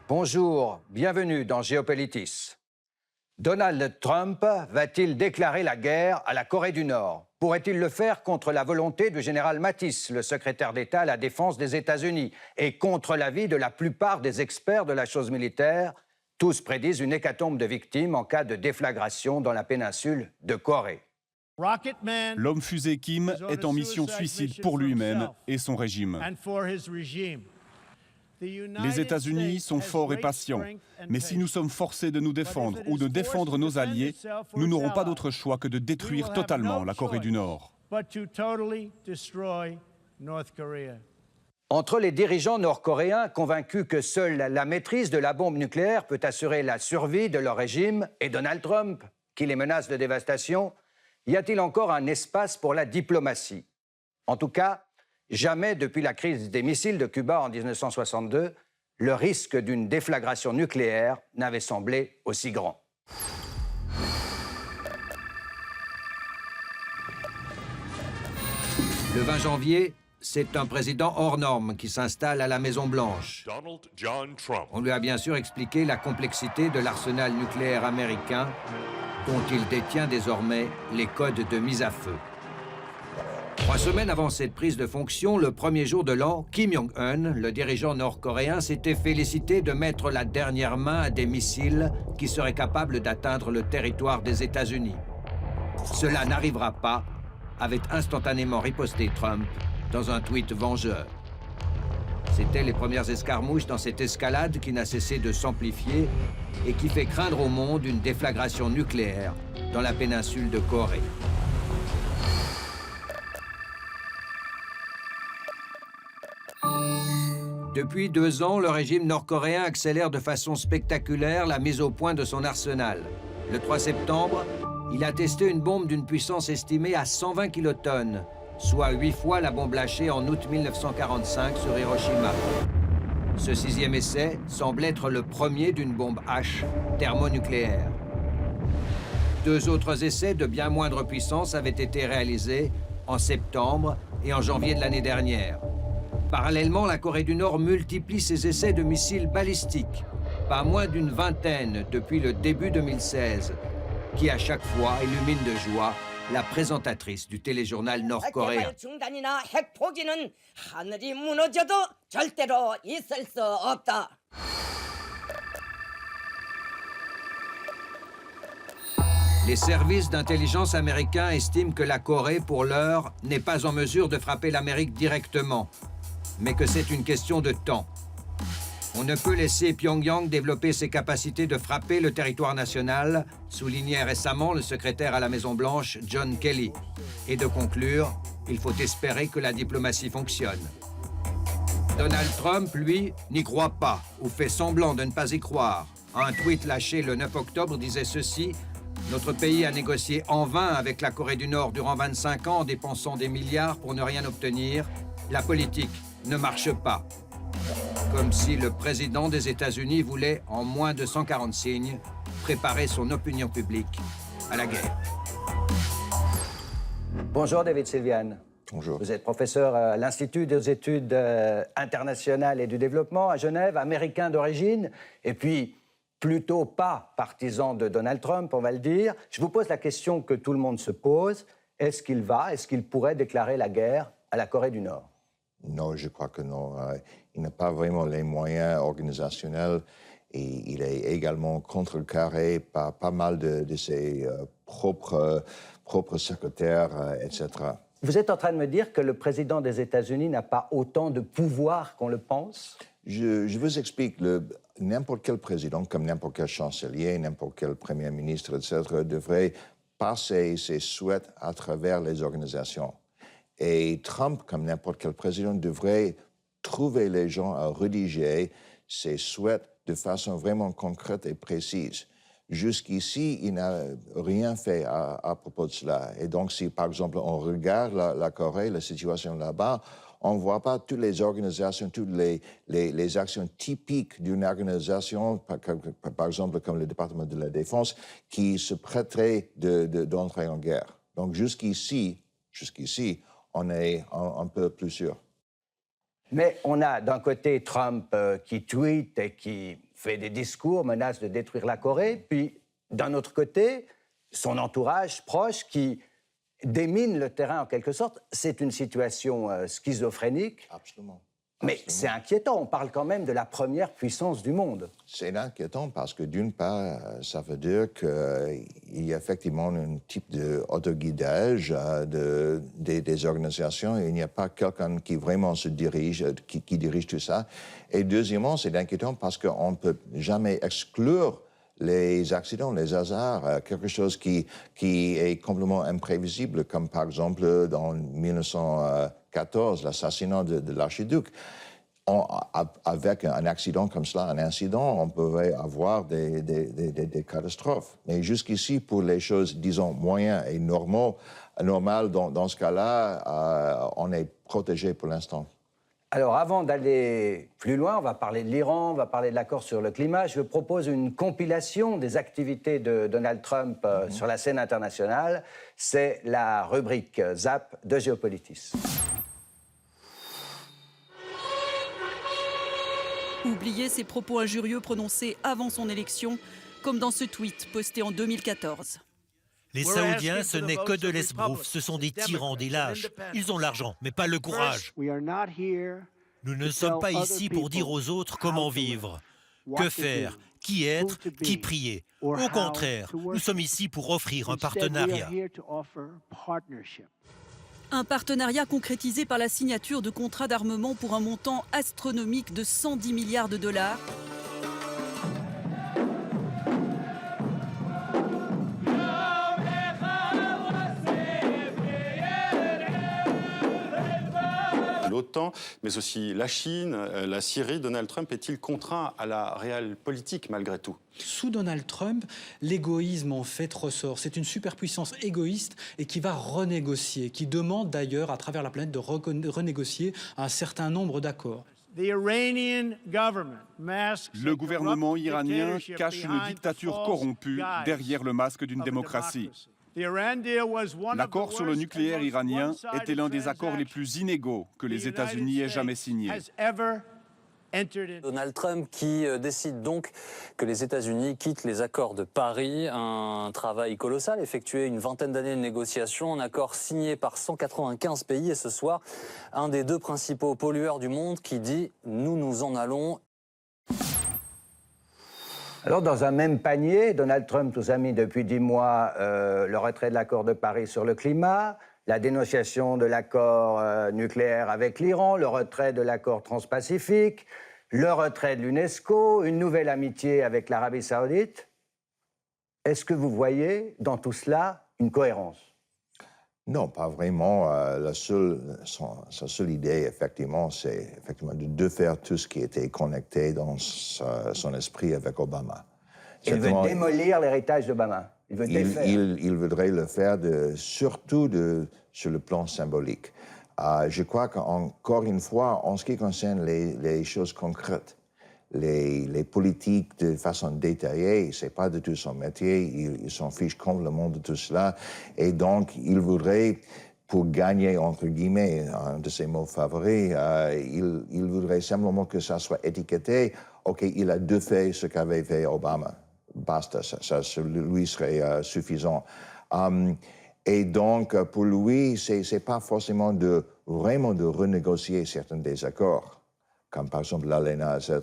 Bonjour, bienvenue dans Géopolitis. Donald Trump va-t-il déclarer la guerre à la Corée du Nord? Pourrait-il le faire contre la volonté du général Mattis, le secrétaire d'État à la Défense des États-Unis, et contre l'avis de la plupart des experts de la chose militaire? Tous prédisent une hécatombe de victimes en cas de déflagration dans la péninsule de Corée. L'homme fusée Kim est en mission suicide pour lui-même et son régime. Les États-Unis sont forts et patients, mais si nous sommes forcés de nous défendre ou de défendre nos alliés, nous n'aurons pas d'autre choix que de détruire totalement la Corée du Nord. Entre les dirigeants nord-coréens convaincus que seule la maîtrise de la bombe nucléaire peut assurer la survie de leur régime et Donald Trump, qui les menace de dévastation, y a-t-il encore un espace pour la diplomatie? En tout cas, jamais depuis la crise des missiles de Cuba en 1962, le risque d'une déflagration nucléaire n'avait semblé aussi grand. Le 20 janvier, c'est un président hors norme qui s'installe à la Maison-Blanche. Donald John Trump. On lui a bien sûr expliqué la complexité de l'arsenal nucléaire américain, dont il détient désormais les codes de mise à feu. 3 semaines avant cette prise de fonction, le premier jour de l'an, Kim Jong-un, le dirigeant nord-coréen, s'était félicité de mettre la dernière main à des missiles qui seraient capables d'atteindre le territoire des États-Unis. Cela n'arrivera pas, avait instantanément riposté Trump dans un tweet vengeur. C'étaient les premières escarmouches dans cette escalade qui n'a cessé de s'amplifier et qui fait craindre au monde une déflagration nucléaire dans la péninsule de Corée. Depuis 2 ans, le régime nord-coréen accélère de façon spectaculaire la mise au point de son arsenal. Le 3 septembre, il a testé une bombe d'une puissance estimée à 120 kilotonnes, soit 8 fois la bombe lâchée en août 1945 sur Hiroshima. Ce 6e essai semble être le premier d'une bombe H thermonucléaire. 2 autres essais de bien moindre puissance avaient été réalisés en septembre et en janvier de l'année dernière. Parallèlement, la Corée du Nord multiplie ses essais de missiles balistiques, pas moins d'une vingtaine depuis le début 2016, qui à chaque fois illumine de joie la présentatrice du téléjournal nord-coréen. Les services d'intelligence américains estiment que la Corée, pour l'heure, n'est pas en mesure de frapper l'Amérique directement, mais que c'est une question de temps. On ne peut laisser Pyongyang développer ses capacités de frapper le territoire national, soulignait récemment le secrétaire à la Maison-Blanche, John Kelly. Et de conclure, il faut espérer que la diplomatie fonctionne. Donald Trump, lui, n'y croit pas ou fait semblant de ne pas y croire. Un tweet lâché le 9 octobre disait ceci: « Notre pays a négocié en vain avec la Corée du Nord durant 25 ans en dépensant des milliards pour ne rien obtenir. La politique ne marche pas. » Comme si le président des États-Unis voulait, en moins de 140 signes, préparer son opinion publique à la guerre. Bonjour David Sylvian. Bonjour. Vous êtes professeur à l'Institut des études internationales et du développement à Genève, américain d'origine, et puis plutôt pas partisan de Donald Trump, on va le dire. Je vous pose la question que tout le monde se pose. Est-ce qu'il pourrait déclarer la guerre à la Corée du Nord? Non, je crois que non. Il n'a pas vraiment les moyens organisationnels et il est également contrecarré par pas mal de ses propres secrétaires, etc. Vous êtes en train de me dire que le président des États-Unis n'a pas autant de pouvoir qu'on le pense? Je vous explique. N'importe quel président, comme n'importe quel chancelier, n'importe quel premier ministre, etc., devrait passer ses souhaits à travers les organisations. Et Trump, comme n'importe quel président, devrait trouver les gens à rédiger ses souhaits de façon vraiment concrète et précise. Jusqu'ici, il n'a rien fait à propos de cela. Et donc, si, par exemple, on regarde la Corée, la situation là-bas, on ne voit pas toutes les organisations, toutes les actions typiques d'une organisation, par exemple, comme le département de la Défense, qui se prêterait d'entrer en guerre. Donc, jusqu'ici, on est un peu plus sûr. Mais on a d'un côté Trump qui tweet et qui fait des discours, menace de détruire la Corée, puis d'un autre côté, son entourage proche qui démine le terrain en quelque sorte. C'est une situation schizophrénique. Absolument. Mais c'est inquiétant, on parle quand même de la première puissance du monde. C'est inquiétant parce que d'une part, ça veut dire qu'il y a effectivement un type d'autoguidage des organisations et il n'y a pas quelqu'un qui vraiment se dirige, qui dirige tout ça. Et deuxièmement, c'est inquiétant parce qu'on ne peut jamais exclure les accidents, les hasards, quelque chose qui est complètement imprévisible, comme par exemple dans 1914, l'assassinat de l'archiduc. Avec un accident comme cela, un incident, on pourrait avoir des catastrophes. Mais jusqu'ici, pour les choses, disons, moyennes et normales, dans ce cas-là, on est protégé pour l'instant. Alors, avant d'aller plus loin, on va parler de l'Iran, on va parler de l'accord sur le climat. Je propose une compilation des activités de Donald Trump sur la scène internationale. C'est la rubrique ZAP de Géopolitis. Oubliez ses propos injurieux prononcés avant son élection, comme dans ce tweet posté en 2014. Les Saoudiens, ce n'est que de l'esbrouf, ce sont des tyrans, des lâches. Ils ont l'argent, mais pas le courage. Nous ne sommes pas ici pour dire aux autres comment vivre, que faire, qui être, qui prier. Au contraire, nous sommes ici pour offrir un partenariat. Un partenariat concrétisé par la signature de contrats d'armement pour un montant astronomique de 110 milliards de dollars. L'OTAN, mais aussi la Chine, la Syrie. Donald Trump est-il contraint à la réelle politique malgré tout? Sous Donald Trump, l'égoïsme en fait ressort. C'est une superpuissance égoïste et qui va renégocier, qui demande d'ailleurs à travers la planète de renégocier un certain nombre d'accords. Le gouvernement iranien cache une dictature corrompue derrière le masque d'une démocratie. L'accord sur le nucléaire iranien était l'un des accords les plus inégaux que les États-Unis aient jamais signés. Donald Trump qui décide donc que les États-Unis quittent les accords de Paris, un travail colossal effectué une vingtaine d'années de négociations, un accord signé par 195 pays et ce soir, un des deux principaux pollueurs du monde qui dit « nous nous en allons ». Alors, dans un même panier, Donald Trump nous a mis depuis 10 mois le retrait de l'accord de Paris sur le climat, la dénonciation de l'accord nucléaire avec l'Iran, le retrait de l'accord transpacifique, le retrait de l'UNESCO, une nouvelle amitié avec l'Arabie saoudite. Est-ce que vous voyez dans tout cela une cohérence? Non, pas vraiment. Sa seule idée, effectivement, c'est de faire tout ce qui était connecté dans son esprit avec Obama. Il veut démolir l'héritage d'Obama. Il veut défaire. Il voudrait le faire surtout sur le plan symbolique. Je crois qu'encore une fois, en ce qui concerne les choses concrètes, les politiques de façon détaillée, c'est pas du tout son métier, il s'en fiche complètement de tout cela, et donc il voudrait, pour gagner, entre guillemets, un de ses mots favoris, il voudrait simplement que ça soit étiqueté, ok, il a défait ce qu'avait fait Obama, basta, ça lui serait suffisant. Et donc, pour lui, c'est pas forcément vraiment de renégocier certains des accords, comme par exemple l'ALENA, etc.,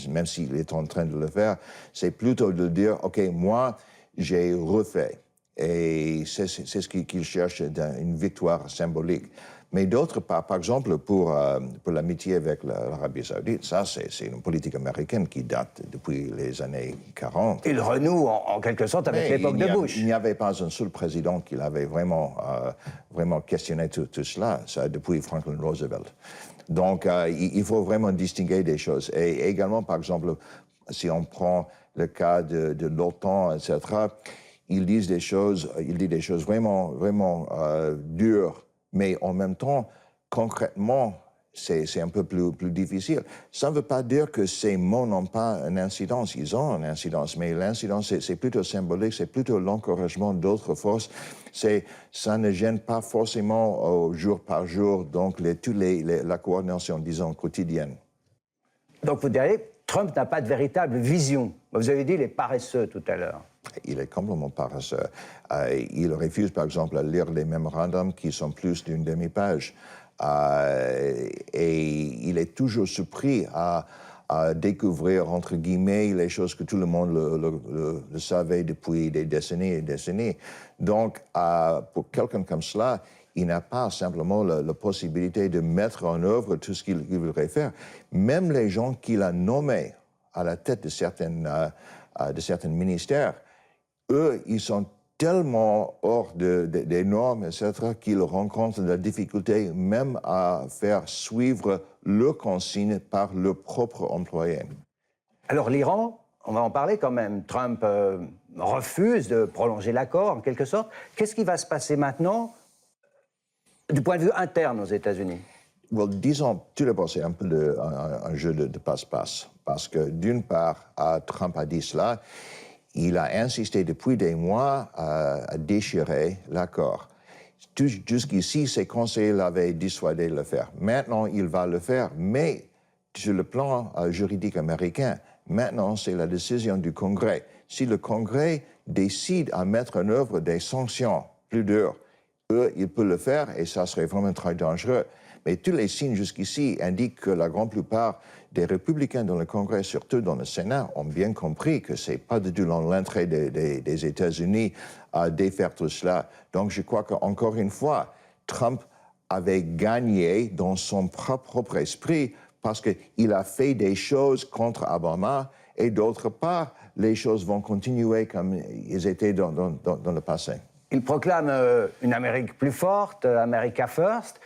même s'il est en train de le faire, c'est plutôt de dire, OK, moi, j'ai refait. Et c'est ce qu'il cherche, une victoire symbolique. Mais d'autre part, par exemple, pour l'amitié avec l'Arabie saoudite, ça, c'est une politique américaine qui date depuis les années 40. Il renoue en quelque sorte avec l'époque de Bush. Il n'y avait pas un seul président qui avait vraiment questionné tout cela, ça, depuis Franklin Roosevelt. Donc, il faut vraiment distinguer des choses. Et également, par exemple, si on prend le cas de l'OTAN, etc., il dit des choses vraiment dures. Mais en même temps, concrètement, c'est un peu plus difficile. Ça ne veut pas dire que ces mots n'ont pas une incidence. Ils ont une incidence, mais l'incidence, c'est plutôt symbolique, c'est plutôt l'encouragement d'autres forces. Ça ne gêne pas forcément au jour par jour, donc la coordination, disons, quotidienne. Donc vous diriez, Trump n'a pas de véritable vision. Vous avez dit, il est paresseux tout à l'heure. Il est complètement paresseux. Il refuse, par exemple, à lire les mémorandums qui sont plus d'une demi-page. Et il est toujours surpris à découvrir, entre guillemets, les choses que tout le monde le savait depuis des décennies et des décennies. Donc, pour quelqu'un comme cela, il n'a pas simplement la possibilité de mettre en œuvre tout ce qu'il voudrait faire. Même les gens qu'il a nommés à la tête de certains ministères, eux, ils sont tellement hors des normes, etc., qu'ils rencontrent de la difficulté même à faire suivre leurs consignes par leurs propres employés. Alors l'Iran, on va en parler quand même. Trump refuse de prolonger l'accord, en quelque sorte. Qu'est-ce qui va se passer maintenant du point de vue interne aux États-Unis? Well, disons, tout d'abord, c'est un peu un jeu de passe-passe. Parce que, d'une part, Trump a dit cela, il a insisté depuis des mois à déchirer l'accord. Jusqu'ici, ses conseillers l'avaient dissuadé de le faire. Maintenant, il va le faire, mais sur le plan juridique américain, maintenant, c'est la décision du Congrès. Si le Congrès décide à mettre en œuvre des sanctions plus dures, il peut le faire et ça serait vraiment très dangereux. Mais tous les signes jusqu'ici indiquent que la grande plupart des républicains dans le Congrès, surtout dans le Sénat, ont bien compris que ce n'est pas du tout dans l'intérêt des États-Unis à défaire tout cela. Donc je crois qu'encore une fois, Trump avait gagné dans son propre esprit parce qu'il a fait des choses contre Obama et d'autre part, les choses vont continuer comme ils étaient dans le passé. Il proclame une Amérique plus forte, America First.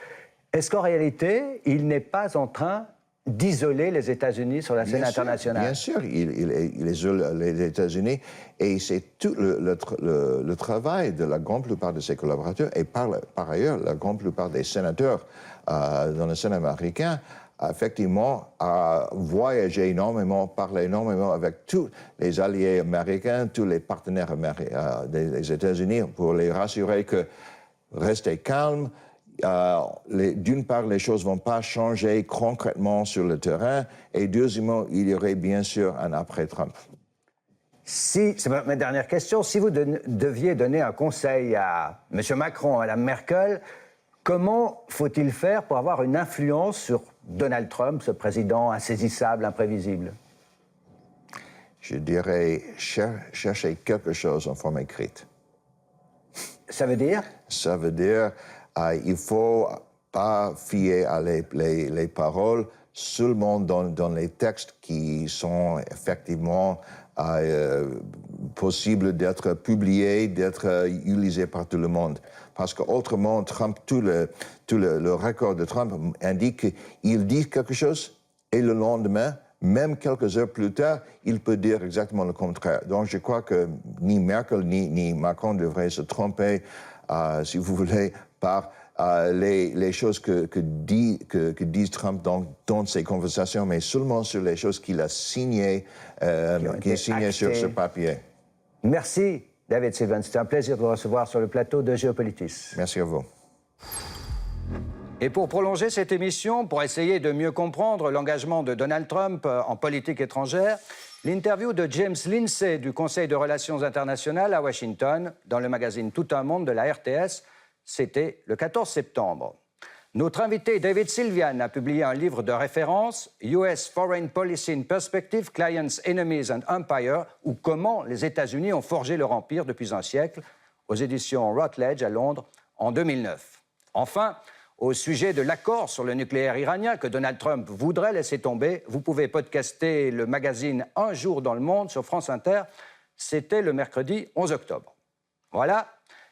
Est-ce qu'en réalité, il n'est pas en train d'isoler les États-Unis sur la scène internationale? Bien sûr, il isole les États-Unis et c'est tout le travail de la grande plupart de ses collaborateurs et par ailleurs la grande plupart des sénateurs dans le Sénat américain effectivement a voyagé énormément, parlé énormément avec tous les alliés américains, tous les partenaires des États-Unis pour les rassurer que restez calmes. D'une part, les choses ne vont pas changer concrètement sur le terrain et deuxièmement, il y aurait bien sûr un après-Trump. C'est ma dernière question. Si vous deviez donner un conseil à M. Macron, à Mme Merkel, comment faut-il faire pour avoir une influence sur Donald Trump, ce président insaisissable, imprévisible? Je dirais chercher quelque chose en forme écrite. Ça veut dire? Ça veut dire il ne faut pas fier à les paroles seulement dans les textes qui sont effectivement possibles d'être publiés, d'être utilisés par tout le monde. Parce qu'autrement, Trump, tout le record de Trump indique qu'il dit quelque chose et le lendemain, même quelques heures plus tard, il peut dire exactement le contraire. Donc je crois que ni Merkel ni Macron devraient se tromper, si vous voulez, par les choses que dit Trump dans ses conversations, mais seulement sur les choses qu'il a signées, sur ce papier. Merci, David Sylvan. C'était un plaisir de vous recevoir sur le plateau de Géopolitis. Merci à vous. Et pour prolonger cette émission, pour essayer de mieux comprendre l'engagement de Donald Trump en politique étrangère, l'interview de James Lindsay du Conseil de Relations internationales à Washington, dans le magazine Tout un monde de la RTS, c'était le 14 septembre. Notre invité David Sylvian a publié un livre de référence, US Foreign Policy in Perspective, Clients, Enemies and Empire, ou comment les États-Unis ont forgé leur empire depuis un siècle, aux éditions Routledge à Londres en 2009. Enfin, au sujet de l'accord sur le nucléaire iranien que Donald Trump voudrait laisser tomber, vous pouvez podcaster le magazine Un jour dans le monde sur France Inter. C'était le mercredi 11 octobre. Voilà.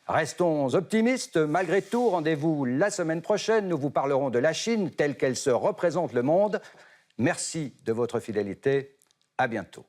Restons optimistes. Malgré tout, rendez-vous la semaine prochaine. Nous vous parlerons de la Chine telle qu'elle se représente le monde. Merci de votre fidélité. À bientôt.